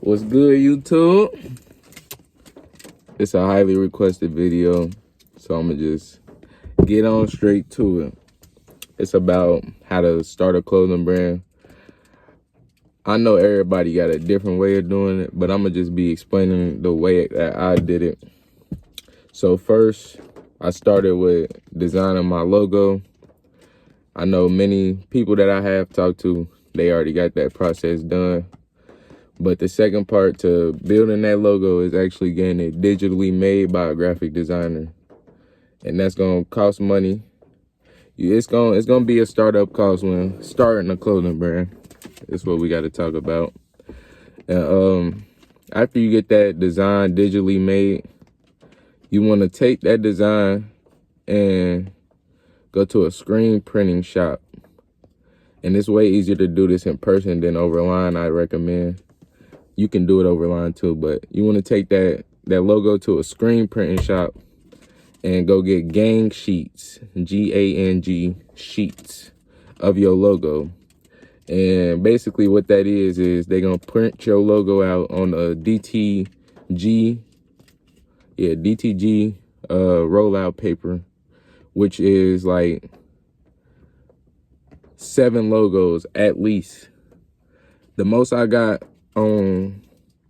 What's good, YouTube? It's a highly requested video, so I'm gonna just get on straight to it. It's about how to start a clothing brand. I know everybody got a different way of doing it, but I'm gonna just be explaining the way that I did it. So first, I started with designing my logo. I know many people that I have talked to, they already got that process done. But the second part to building that logo is actually getting it digitally made by a graphic designer. And that's gonna cost money. It's gonna be a startup cost when starting a clothing brand. That's what we gotta talk about. And after you get that design digitally made, you wanna take that design and go to a screen printing shop. And it's way easier to do this in person than over line, I recommend. You can do it over line too, but you want to take that logo to a screen printing shop and go get gang sheets, G-A-N-G sheets of your logo. And basically what that is they're going to print your logo out on a DTG rollout paper, which is like 7 logos at least. The most I got on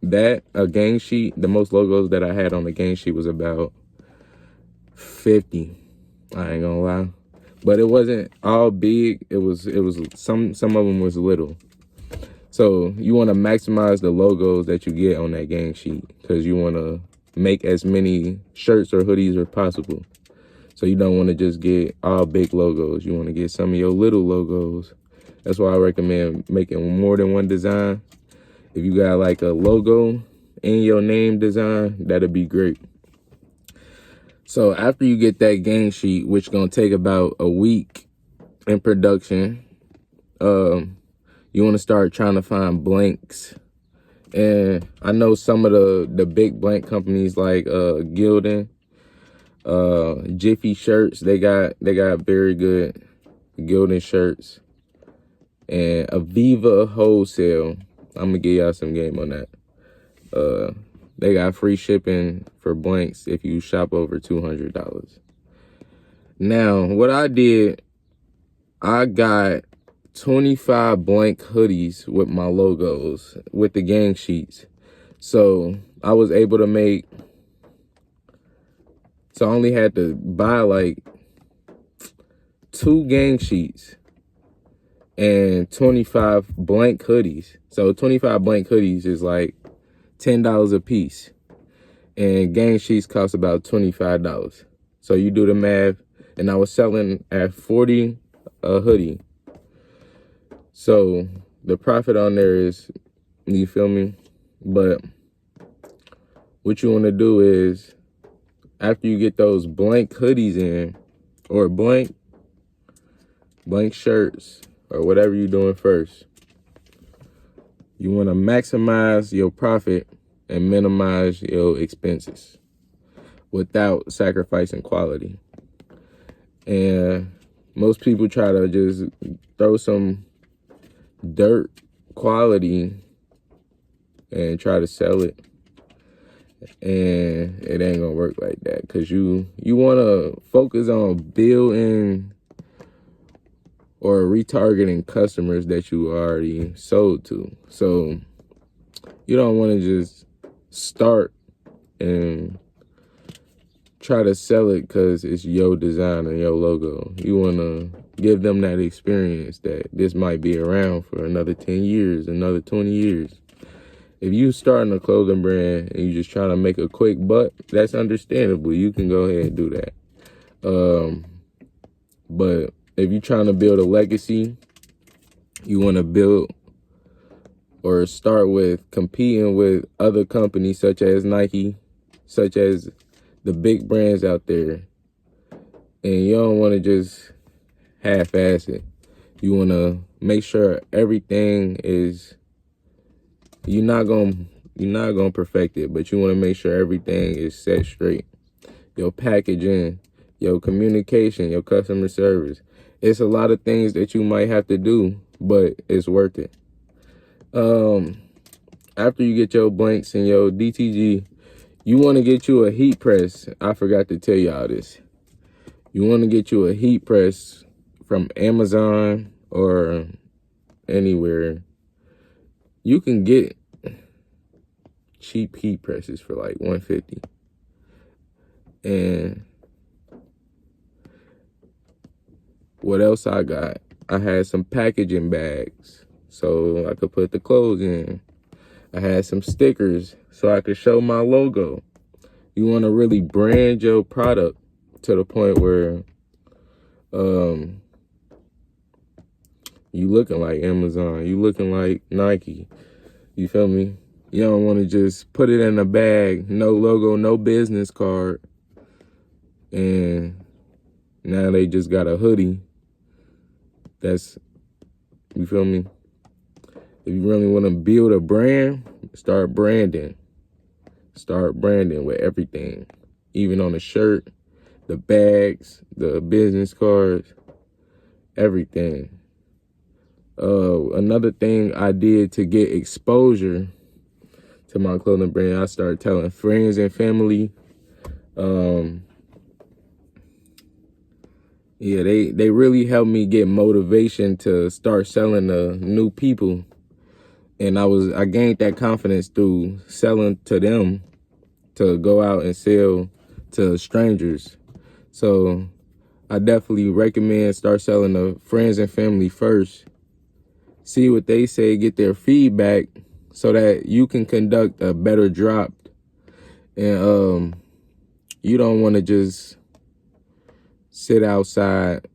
a gang sheet, the most logos that I had on the gang sheet was about 50. I ain't gonna lie, but it wasn't all big. It was some of them was little. So you want to maximize the logos that you get on that gang sheet because you want to make as many shirts or hoodies as possible. So you don't want to just get all big logos. You want to get some of your little logos. That's why I recommend making more than one design. If you got like a logo in your name design, that'd be great. So after you get that gang sheet, which gonna take about a week in production, you want to start trying to find blanks. And I know some of the big blank companies like Gildan, Jiffy Shirts, they got very good Gildan shirts. And Aviva Wholesale, I'm gonna give y'all some game on that. They got free shipping for blanks if you shop over $200. Now, what I did, I got 25 blank hoodies with my logos, with the gang sheets. So I was able to make, so I only had to buy like 2 gang sheets and 25 blank hoodies. So 25 blank hoodies is like $10 a piece. And gang sheets cost about $25. So you do the math, and I was selling at 40 a hoodie. So the profit on there is, you feel me? But what you want to do is, after you get those blank hoodies in, or blank shirts, or whatever you're doing first, you want to maximize your profit and minimize your expenses without sacrificing quality. And most people try to just throw some dirt quality and try to sell it, and it ain't gonna work like that, because you want to focus on building or retargeting customers that you already sold to. So you don't want to just start and try to sell it because it's your design and your logo. You want to give them that experience that this might be around for another 10 years, another 20 years. If you starting a clothing brand and you just trying to make a quick buck, that's understandable. You can go ahead and do that. But if you're trying to build a legacy, you want to build or start with competing with other companies such as Nike, such as the big brands out there. And you don't want to just half-ass it. You want to make sure everything is, you're not gonna perfect it, but you want to make sure everything is set straight. Your packaging, your communication, your customer service. It's a lot of things that you might have to do, but it's worth it. after you get your blanks and your DTG, you want to get you a heat press. I forgot to tell y'all this. You want to get you a heat press from Amazon or anywhere. You can get cheap heat presses for like $150. And what else I got? I had some packaging bags so I could put the clothes in. I had some stickers so I could show my logo. You want to really brand your product to the point where you looking like Amazon, you looking like Nike. You feel me? You don't want to just put it in a bag, no logo, no business card, and now they just got a hoodie. That's, you feel me? If you really want to build a brand, start branding. Start branding with everything, even on the shirt, the bags, the business cards, everything. Another thing I did to get exposure to my clothing brand, I started telling friends and family. Yeah, they really helped me get motivation to start selling to new people. And I gained that confidence through selling to them to go out and sell to strangers. So I definitely recommend start selling to friends and family first. See what they say, get their feedback so that you can conduct a better drop. And you don't want to just sit outside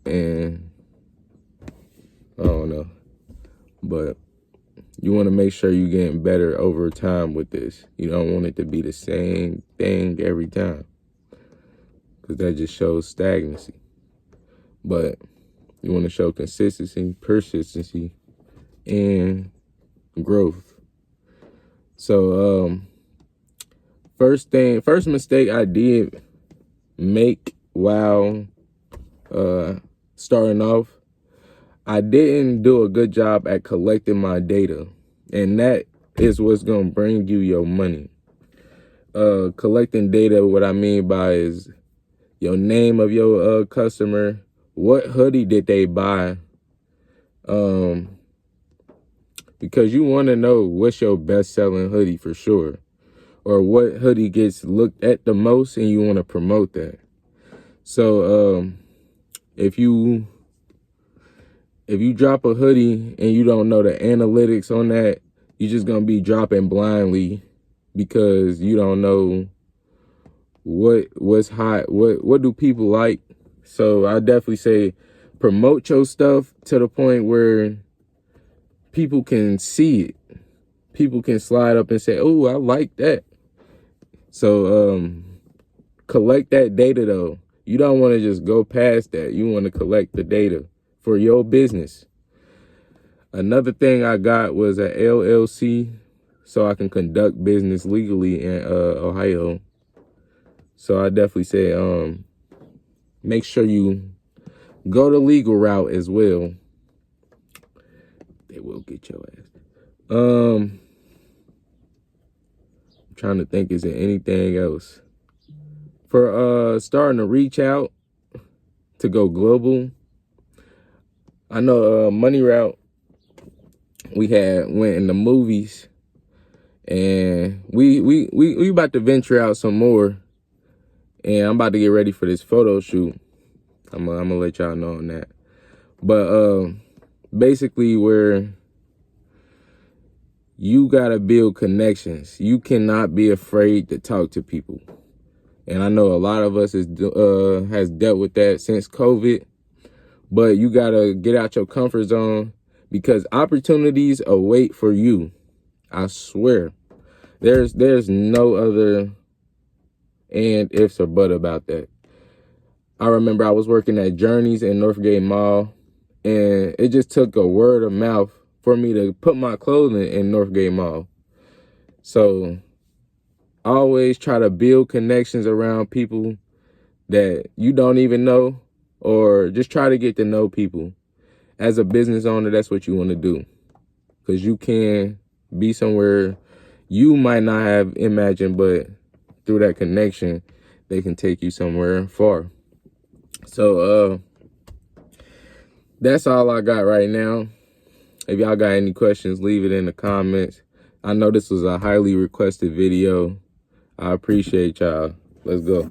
and I don't know. But you want to make sure you're getting better over time with this. You don't want it to be the same thing every time, because that just shows stagnancy. But you want to show consistency, persistency, and growth. So first mistake I did make while starting off, I didn't do a good job at collecting my data. And that is what's going to bring you your money. Collecting data, what I mean by is your name of your customer, what hoodie did they buy? Because you want to know what's your best-selling hoodie for sure. Or what hoodie gets looked at the most and you want to promote that. So if you drop a hoodie and you don't know the analytics on that, you're just going to be dropping blindly because you don't know what's hot, what do people like. So I definitely say promote your stuff to the point where people can see it. People can slide up and say, oh, I like that. So collect that data though. You don't want to just go past that. You want to collect the data for your business. Another thing I got was an LLC so I can conduct business legally in Ohio. So I definitely say make sure you go the legal route as well. They will get your ass. I'm trying to think, is there anything else? For starting to reach out to go global, I know Money Route, we went in the movies, and we about to venture out some more, and I'm about to get ready for this photo shoot. I'm gonna let y'all know on that. But basically, where you gotta build connections. You cannot be afraid to talk to people, and I know a lot of us has dealt with that since COVID. But you gotta get out your comfort zone, because opportunities await for you. I swear. There's no other and ifs or but about that. I remember I was working at Journeys in Northgate Mall, and it just took a word of mouth for me to put my clothing in Northgate Mall. So always try to build connections around people that you don't even know, or just try to get to know people. As a business owner, that's what you want to do, because you can be somewhere you might not have imagined, but through that connection, they can take you somewhere far. So that's all I got right now. If y'all got any questions, leave it in the comments. I know this was a highly requested video. I appreciate y'all. Let's go.